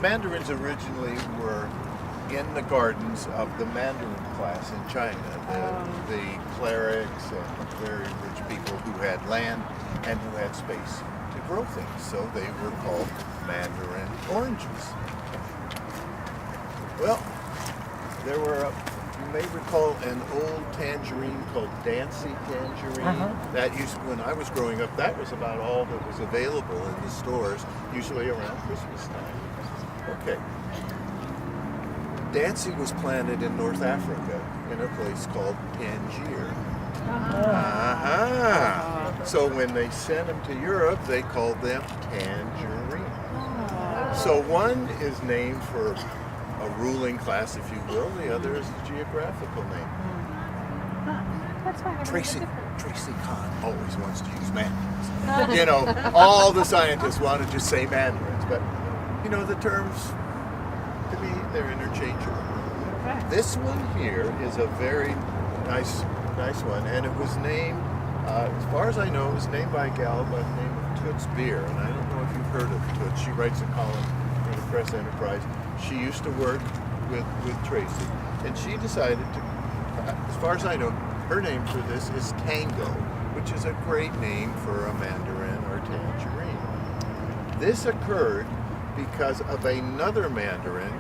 mandarins originally were in the gardens of the Mandarin class in China, the clerics and very rich people who had land and who had space to grow things. So they were called Mandarin oranges. Well, there were, you may recall an old tangerine called Dancy tangerine. That used, when I was growing up, that was about all that was available in the stores, usually around Christmas time. Okay. Dancy was planted in North Africa in a place called Tangier. So when they sent them to Europe, they called them tangerine. So one is named for a ruling class, if you will. The other is the geographical name. That's fine. Tracy Kahn always wants to use mandarins. You know, all the scientists want to just say mandarins, but you know, the terms, to me, they're interchangeable. Okay. This one here is a very nice one, and it was named, as far as I know, it was named by a gal by the name of Toots Beer, and I don't know if you've heard of Toots. She writes a column for the Press Enterprise. She used to work with Tracy, and she decided to, as far as I know, her name for this is Tango, which is a great name for a mandarin or tangerine. This occurred because of another mandarin,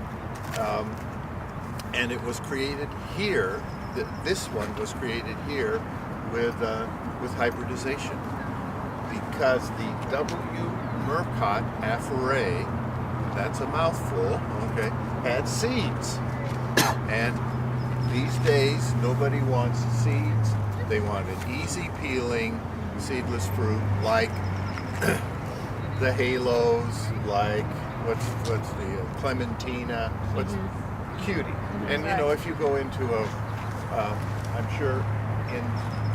and it was created here. This one was created here with hybridization, because the W. Murcott Apharae, that's a mouthful, okay, had seeds. And these days, nobody wants seeds. They want an easy peeling, seedless fruit, like the halos, like what's the Clementina, what's cutie. And you know, if you go into I'm sure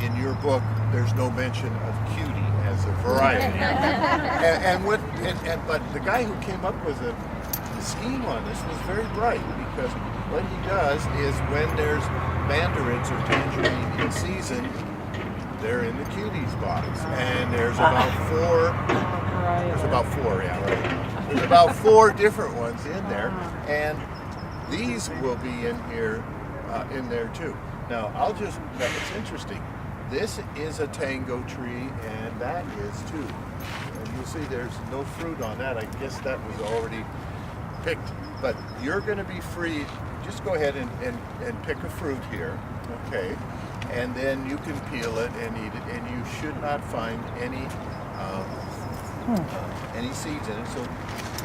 in your book there's no mention of cutie as a variety. But the guy who came up with the scheme on this was very bright, because what he does is when there's mandarins or tangerine in season, they're in the cuties box, and there's about four. There's about four different ones in there, and these will be in here, in there too. Now, it's interesting. This is a tango tree, and that is too. And you'll see there's no fruit on that. I guess that was already picked. But you're going to be free. Just go ahead and pick a fruit here, okay? And then you can peel it and eat it, and you should not find any seeds in it. So,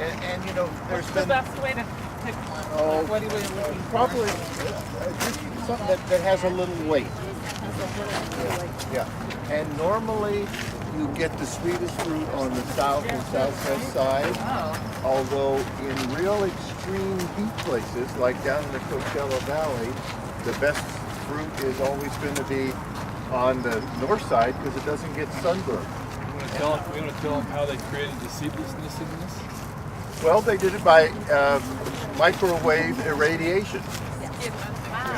and you know, What's the best way to pick one? Oh, What are you looking for? probably something that has a little weight. Yeah. And normally you get the sweetest fruit on the south and southwest side. Although in real extreme heat places, like down in the Coachella Valley, the best fruit is always going to be on the north side, because it doesn't get sunburned. You want to tell them how they created the seedlessness in this? Well, they did it by microwave irradiation.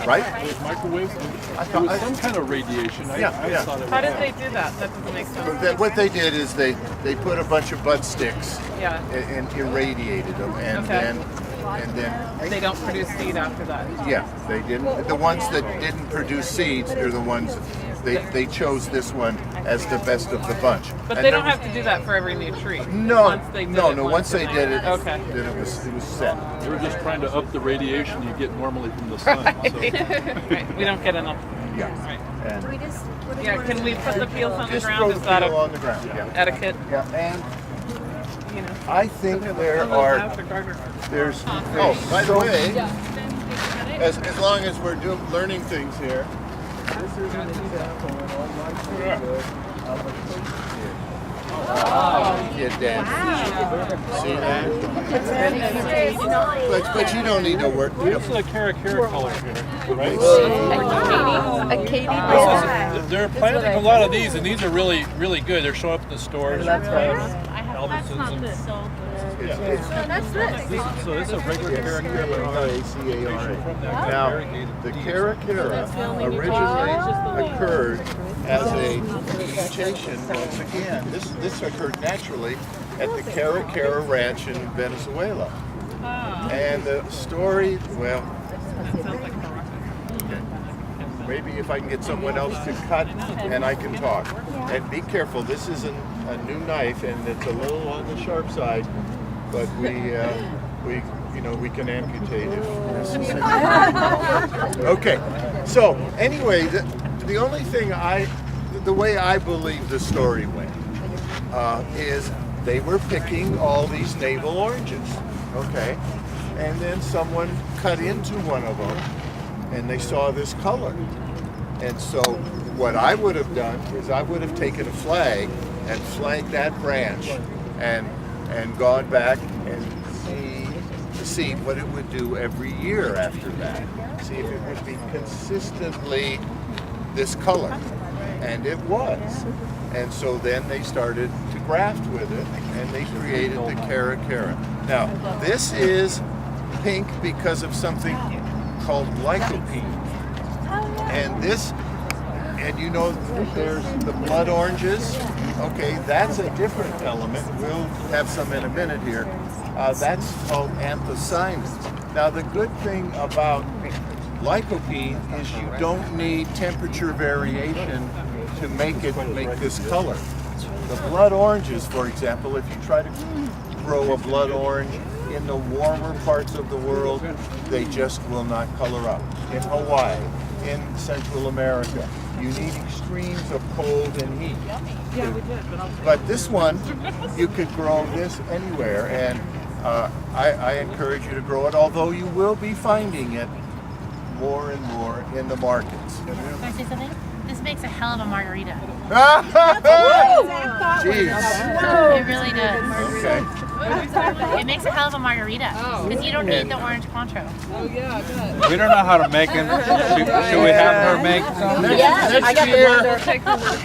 Right? With microwaves? There was some kind of radiation. I thought it How did they do that? That doesn't make sense. What they did is they put a bunch of bud sticks Yeah. and irradiated them, and then They don't produce seed after that. yeah, they didn't. The ones that didn't produce seeds are the ones they chose this one as the best of the bunch. But And they there don't have to do that for every new tree. No, Once they did it, once they did it, Okay. then it was set. They were just trying to up the radiation you get normally from the sun. So. Right. We don't get enough. Yeah. Right. And Yeah. Can we put the peels on the just ground? throw Is the that peel on the ground. Yeah. etiquette? Yeah, and You know. I think there are. There's by the way, as long as we're learning things here, this is an example in all my good of a cake dish. Kid dance. See that? But you don't need no work. What's the Cara Cara color here? Right? A Katie. They're planting a lot of these, and these are really, really good. They're showing up in the stores. Albertsons and so this is a regular Cara Cara. A-C-A-R-A. Now, the Cara Cara originally occurred as a mutation once again. This occurred naturally at the Cara Cara Ranch in Venezuela. And the story, well, That sounds like Morocco. maybe if I can get someone else to cut and I can talk. And be careful, this is a new knife and it's a little on the sharp side, but we can amputate if necessary. Okay, so anyway, the only thing the way I believe the story went is they were picking all these navel oranges, okay? And then someone cut into one of them and they saw this color. And so what I would have done is I would have taken a flag and flagged that branch and gone back and see what it would do every year after that. See if it would be consistently this color. And it was. And so then they started to graft with it and they created the Cara Cara. Now, this is pink because of something called lycopene. And there's the blood oranges. Okay, that's a different element. We'll have some in a minute here. That's called anthocyanins. Now, the good thing about lycopene is you don't need temperature variation to make this color. The blood oranges, for example, if you try to grow a blood orange in the warmer parts of the world, they just will not color up. In Hawaii, in Central America, you need extremes of cold and heat. Yeah, we did, But this one, you could grow this anywhere, and I encourage you to grow it, although you will be finding it more and more in the markets. Can I say something? This makes a hell of a margarita. Jeez. It really does. Okay. It makes a hell of a margarita because you don't need the orange Cointreau. Oh yeah, good. We don't know how to make them. Should we have her make some? Next year.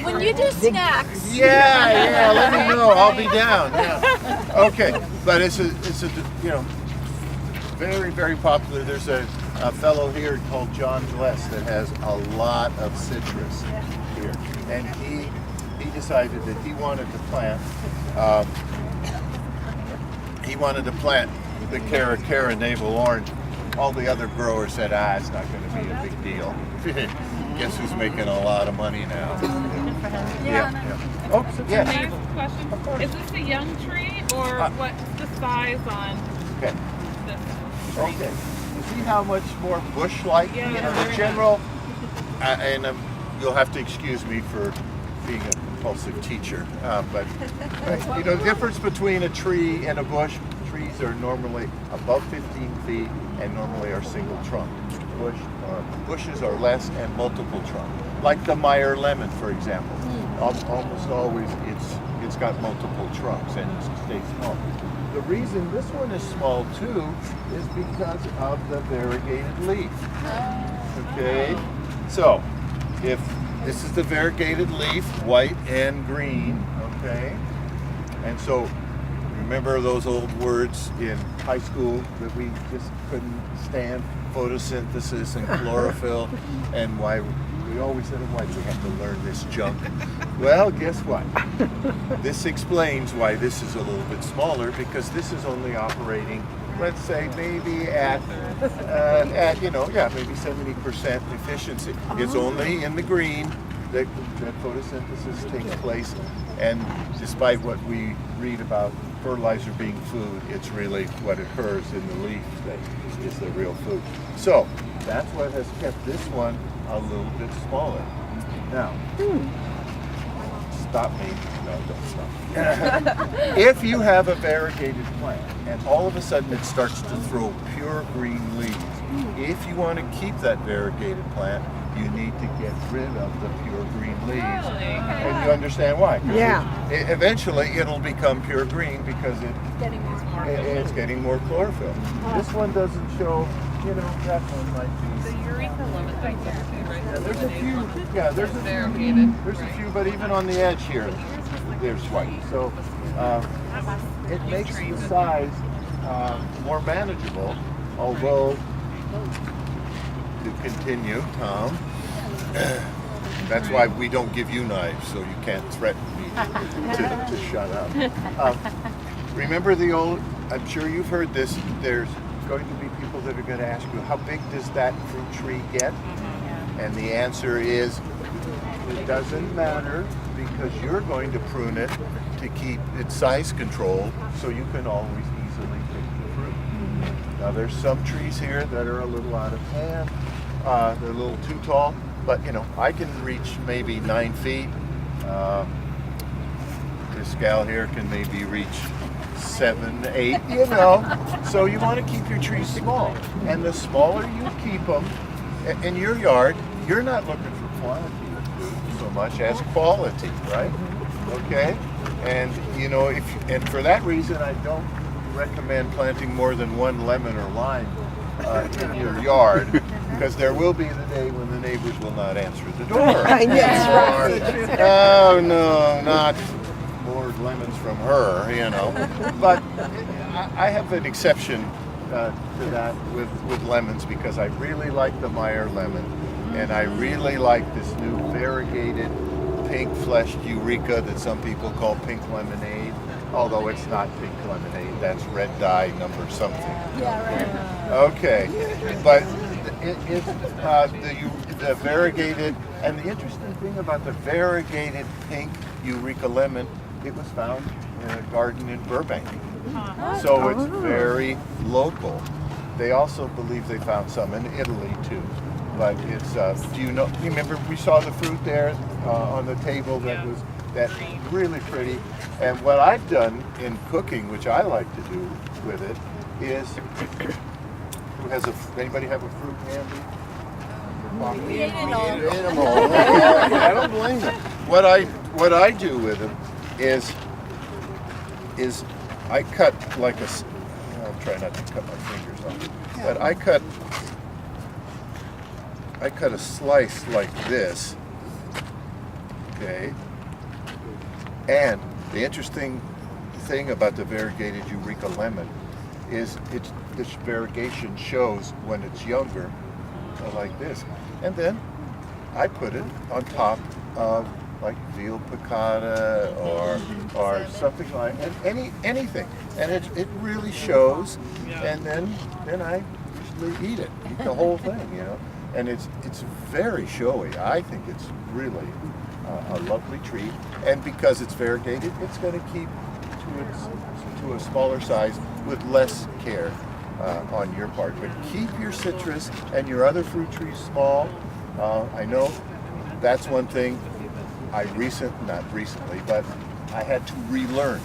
When you do snacks. Yeah, let me know. I'll be down. Yeah. Okay, but it's a very, very popular. There's a fellow here called John Bless that has a lot of citrus here, and he decided that he wanted to plant. He wanted to plant the Cara Cara navel orange. All the other growers said, it's not going to be a big deal. Guess who's making a lot of money now? Yeah. Oh, yeah. Can I ask a question? Is this a young tree or what's the size on Okay. this tree? Okay. You see how much more bush-like? Yeah, The very general, and you'll have to excuse me for being a compulsive teacher, but the difference between a tree and a bush, trees are normally above 15 feet and normally are single trunk. Bushes are less and multiple trunk. Like the Meyer lemon, for example. Almost always it's got multiple trunks and it stays small. The reason this one is small too is because of the variegated leaf. Okay, so if this is the variegated leaf, white and green, okay? And so remember those old words in high school that we just couldn't stand, photosynthesis and chlorophyll, and why we always said, why do we have to learn this junk? Well, guess what? This explains why this is a little bit smaller, because this is only operating, let's say, maybe at maybe 70% efficiency. It's only in the green that photosynthesis takes place, and despite what we read about fertilizer being food, it's really what occurs in the leaf that is the real food. So that's what has kept this one a little bit smaller. Now, stop me. No, don't stop. If you have a variegated plant and all of a sudden it starts to throw pure green leaves, if you want to keep that variegated plant, you need to get rid of the pure green leaves. And you understand why? Eventually it'll become pure green because it's getting more chlorophyll. This one doesn't show, that one might be. The urethra lemon right there too, right? Yeah, there's a few. There's a few, but even on the edge here, there's white. So it makes the size more manageable. Although, to continue, Tom, that's why we don't give you knives, so you can't threaten me to shut up. Remember the old I'm sure you've heard this. There's going to be people that are going to ask you, how big does that fruit tree get? And the answer is, it doesn't matter, because you're going to prune it to keep its size controlled, so you can always easily pick the fruit. Now there's some trees here that are a little out of hand. They're a little too tall, but you know, I can reach maybe 9 feet. This gal here can maybe reach 7, 8, you know. So you want to keep your trees small. And the smaller you keep them in your yard, you're not looking for quantity so much as quality, right? Okay? And you know, and for that reason, I don't recommend planting more than 1 lemon or lime in your yard, because there will be the day when the neighbors will not answer the door. Yes, Oh no, not more lemons from her, you know. But I have an exception to that with lemons, because I really like the Meyer lemon, and I really like this new variegated pink-fleshed Eureka that some people call pink lemonade, although it's not pink lemonade, that's red dye number something. Yeah, right. Okay, but it's the variegated, and the interesting thing about the variegated pink Eureka lemon, it was found in a garden in Burbank. So it's very local. They also believe they found some in Italy too. But it's, do you remember we saw the fruit there on the table that was really pretty. And what I've done in cooking, which I like to do with it, is, anybody have a fruit handy? We ate it all. I don't blame them. What I do with them is I cut like I'll try not to cut my fingers off, but I cut a slice like this, okay? And the interesting thing about the variegated Eureka lemon is this variegation shows when it's younger, like this. And then I put it on top of like veal piccata or something like anything, and it really shows. And then I usually eat the whole thing, you know. And it's very showy. I think it's really a lovely treat, and because it's variegated, it's going to keep to a smaller size with less care on your part. But keep your citrus and your other fruit trees small. I know that's one thing not recently, but I had to relearn.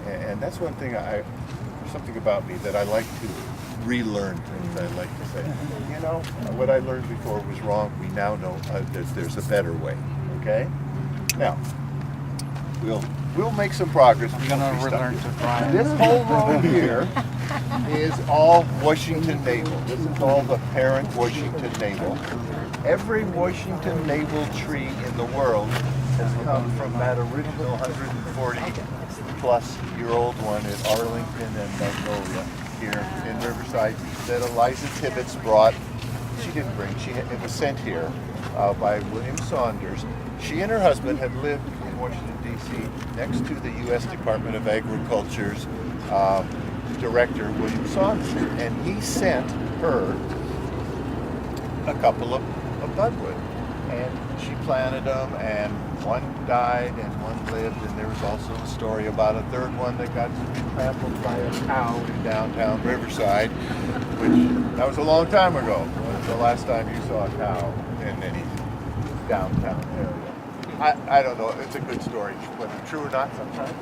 And that's one thing there's something about me that I like to relearn things. I like to say, you know, what I learned before was wrong. We now know there's a better way. Okay? Now, we'll make some progress. I'm gonna relearn to fry. This whole row here is all Washington navel. This is all the parent Washington navel. Every Washington navel tree in the world has come from that original 140-plus-year-old one at Arlington and Magnolia here in Riverside that Eliza Tibbetts brought. She didn't bring. It was sent here by William Saunders. She and her husband had lived in Washington, D.C. next to the U.S. Department of Agriculture's director, William Saunders, and he sent her a couple of budwood, and she planted them, and one died and one lived, and there was also a story about a third one that got trampled by a cow in downtown Riverside, which that was a long time ago. When was the last time you saw a cow in any downtown area? I don't know. It's a good story, whether true or not sometimes.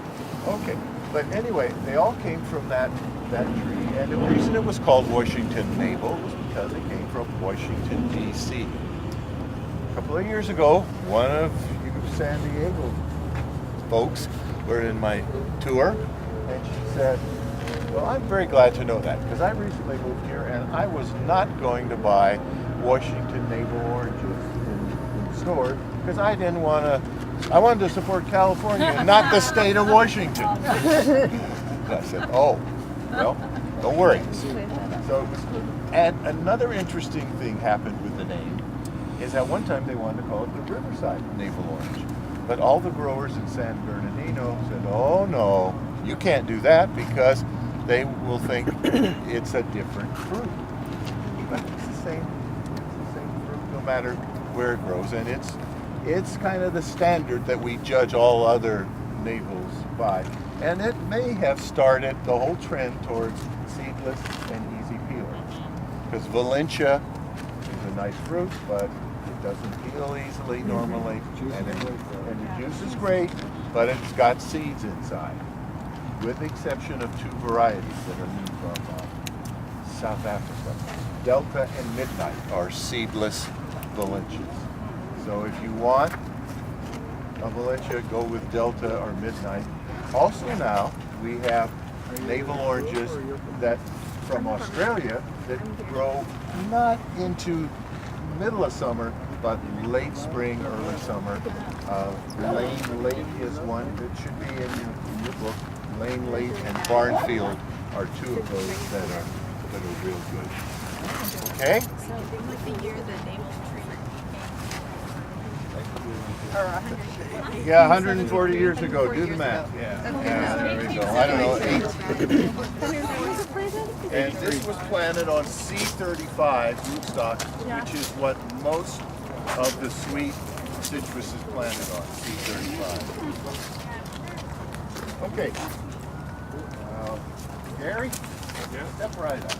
Okay, but anyway, they all came from that tree, and the reason it was called Washington navel was because it came from Washington, D.C. A couple of years ago, one of you San Diego folks were in my tour, and she said, well, I'm very glad to know that, because I recently moved here, and I was not going to buy Washington navel oranges in stores, because I wanted to support California, not the state of Washington. And I said, oh, well, don't worry. So it was good. And another interesting thing happened with the name is at one time they wanted to call it the Riverside navel orange. But all the growers in San Bernardino said, oh no, you can't do that, because they will think it's a different fruit. But it's the same fruit no matter where it grows. And it's kind of the standard that we judge all other navels by. And it may have started the whole trend towards seedless and easy peeling. Because Valencia is a nice fruit, but it doesn't peel easily normally. And the juice is great, but it's got seeds inside. With the exception of two varieties that are from South Africa. Delta and Midnight are seedless Valencias. So if you want a Valencia, go with Delta or Midnight. Also now, we have navel oranges that from Australia that grow not into middle of summer, but late spring, early summer. Lane Late is one that should be in your book. Lane Late and Barnfield are two of those that are real good. Okay? So, like the year the navel tree became. Yeah, 140 years ago. Do the math. Yeah, there we go. I don't know, 8. And this was planted on C35 rootstock, which is what most of the sweet citrus is planted on, C35. Okay. Gary, step right up.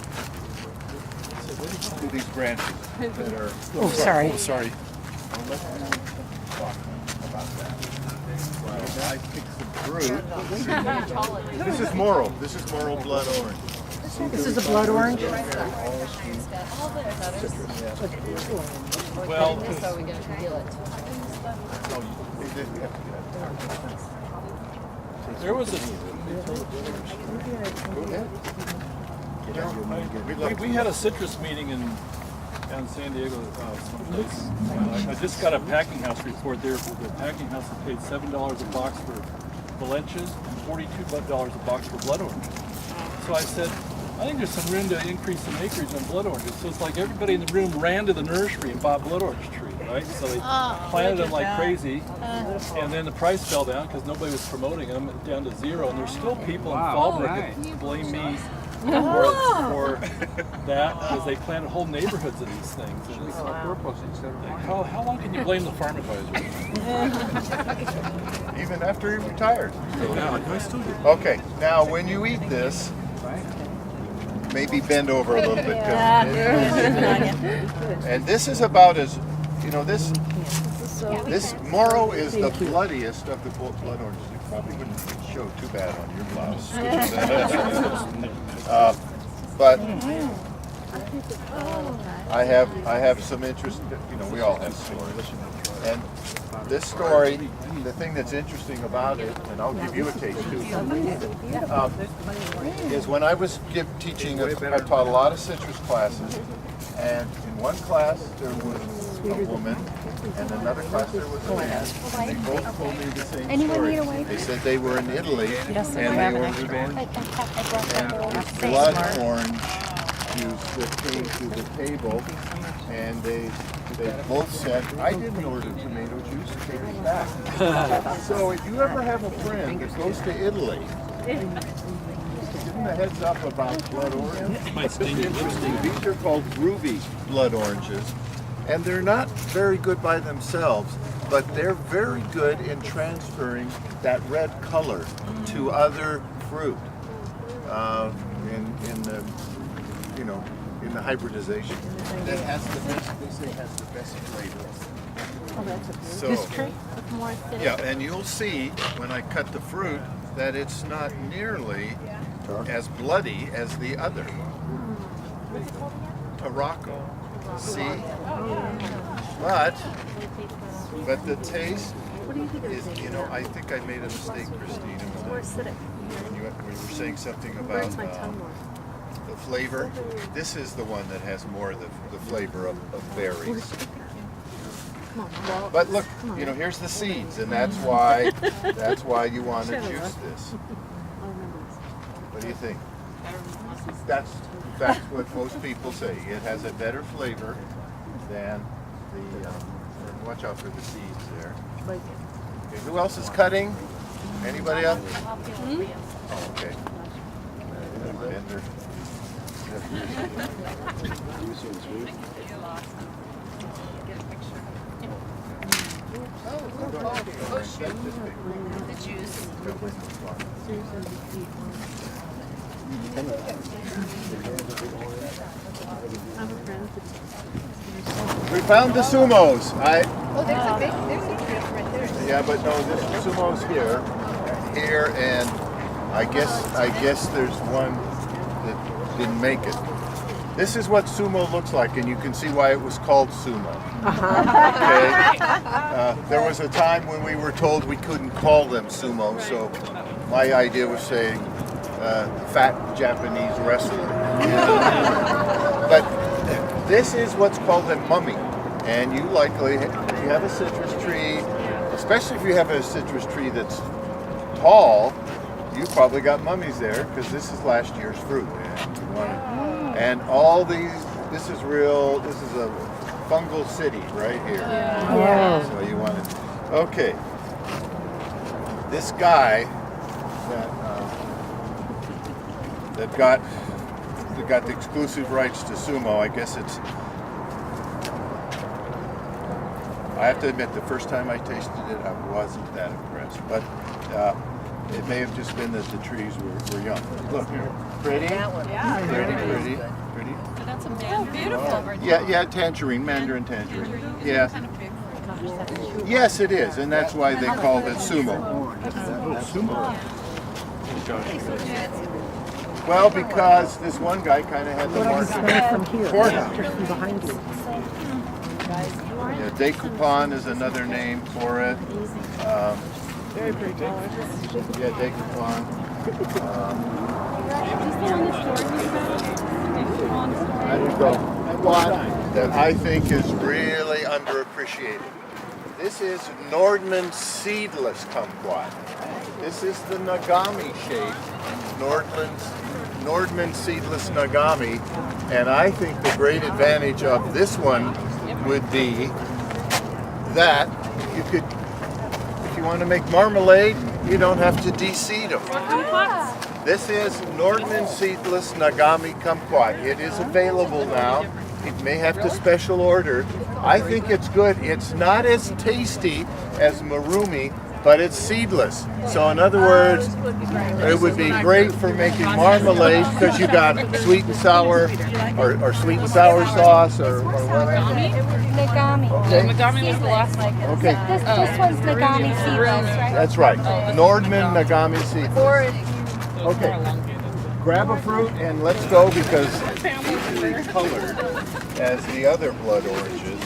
To these branches that are. Oh, sorry. Oh, sorry. Well, let's talk about that. Well, I picked some fruit. This is Morrow. This is Morrow blood orange. This is a blood orange? Well, So we're going to peel it. there was a. We had a citrus meeting in San Diego someplace. I just got a packing house report there. The packing house had paid $7 a box for Valencias and $42 a box for blood oranges. So I said, I think there's some room to increase some acreage on blood oranges. So it's like everybody in the room ran to the nursery and bought blood orange tree, right? So they planted them like crazy, and then the price fell down because nobody was promoting them, down to zero. And there's still people in Fallbrook that blame me for that because they planted whole neighborhoods of these things. And it's like, how long can you blame the farm advisor? Even after he retired. Okay, now when you eat this, maybe bend over a little bit. And this is about as, this Morrow is the bloodiest of the blood oranges. It probably wouldn't show too bad on your blouse. But I have some interest. We all have stories. And this story, the thing that's interesting about it, and I'll give you a taste too, is when I was teaching, I taught a lot of citrus classes, and in one class there was a woman, and another class there was a man. They both told me the same story. They said they were in Italy, and they ordered this blood orange juice that came to the table, and they both said, I didn't order tomato juice, take it back. So if you ever have a friend that goes to Italy, give them a heads up about blood orange. It's interesting. These are called groovy blood oranges, and they're not very good by themselves, but they're very good in transferring that red color to other fruit in the hybridization. That has the best, they say, has the best flavor. So, This tree with more acidic. yeah, and you'll see when I cut the fruit that it's not nearly as bloody as the other. Tarocco. See? But the taste is, I think I made a mistake, Christine. When you were saying something about the flavor. This is the one that has more of the flavor of berries. But look, here's the seeds, and that's why you want to juice this. What do you think? That's what most people say. It has a better flavor than the. Watch out for the seeds there. Okay, who else is cutting? Anybody else? Oh, okay. And they're- The juice. We found the sumos. Oh, there's a tree right there. Yeah, but no, this sumo's here, and I guess there's one that didn't make it. This is what sumo looks like, and you can see why it was called sumo. Okay. There was a time when we were told we couldn't call them sumo, so my idea was saying fat Japanese wrestler. But this is what's called a mummy, and you likely, if you have a citrus tree, especially if you have a citrus tree that's tall, you probably got mummies there because this is last year's fruit. And all these, this is a fungal city right here. Yeah. So you want it. Okay. This guy that got the exclusive rights to sumo, I guess it's, I have to admit, the first time I tasted it, I wasn't that impressed. But it may have just been that the trees were young. Look here. Pretty? Pretty. Oh, beautiful. Yeah, tangerine, mandarin tangerine. Yeah. Yes, it is, and that's why they called it sumo. Well, because this one guy kind of had the mark From here, for just it. from behind you. Yeah, decoupon is another name for it. Very pretty. Yeah, decoupon. I didn't go. One that I think is really underappreciated. This is Nordman seedless kumquat. This is the Nagami shape, Nordman seedless Nagami, and I think the great advantage of this one would be that you could, if you want to make marmalade, you don't have to de-seed them. This is Nordman seedless Nagami kumquat. It is available now. It may have to special order. I think it's good. It's not as tasty as marumi, but it's seedless. So in other words, it would be great for making marmalade because you got sweet and sour or sweet and sour sauce or whatever. Nagami. Okay. Nagami was the last one. Okay. This one's Nagami seedless, right? That's right. Nordman Nagami seedless. Okay. Grab a fruit and let's go because it's equally colored as the other blood oranges.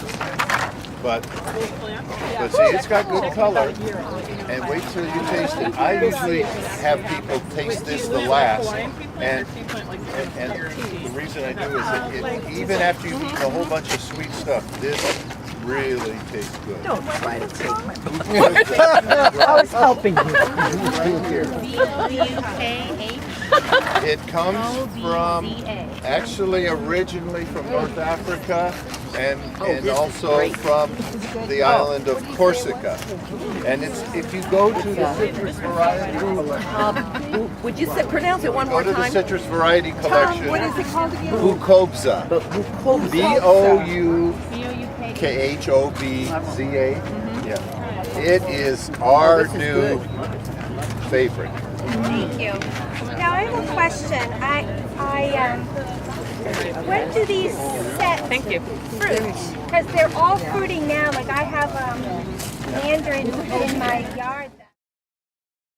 But see, it's got good color. And wait till you taste it. I usually have people taste this the last. And the reason I do is that it, even after you've eaten a whole bunch of sweet stuff, this really tastes good. Don't try to take my I was helping you. Right here. V-U-K-H. It comes from, actually originally from North Africa and also from the island of Corsica. And it's, if you go to the citrus variety collection, Would you pronounce it one go more to the time? citrus variety collection, What is it called again? Bukovza, B-O-U-K-H-O-B-Z-A. Yeah. It is our new favorite. Thank you. Now I have a question. When do these set fruit? Because they're all fruiting now. Like I have mandarins in my yard.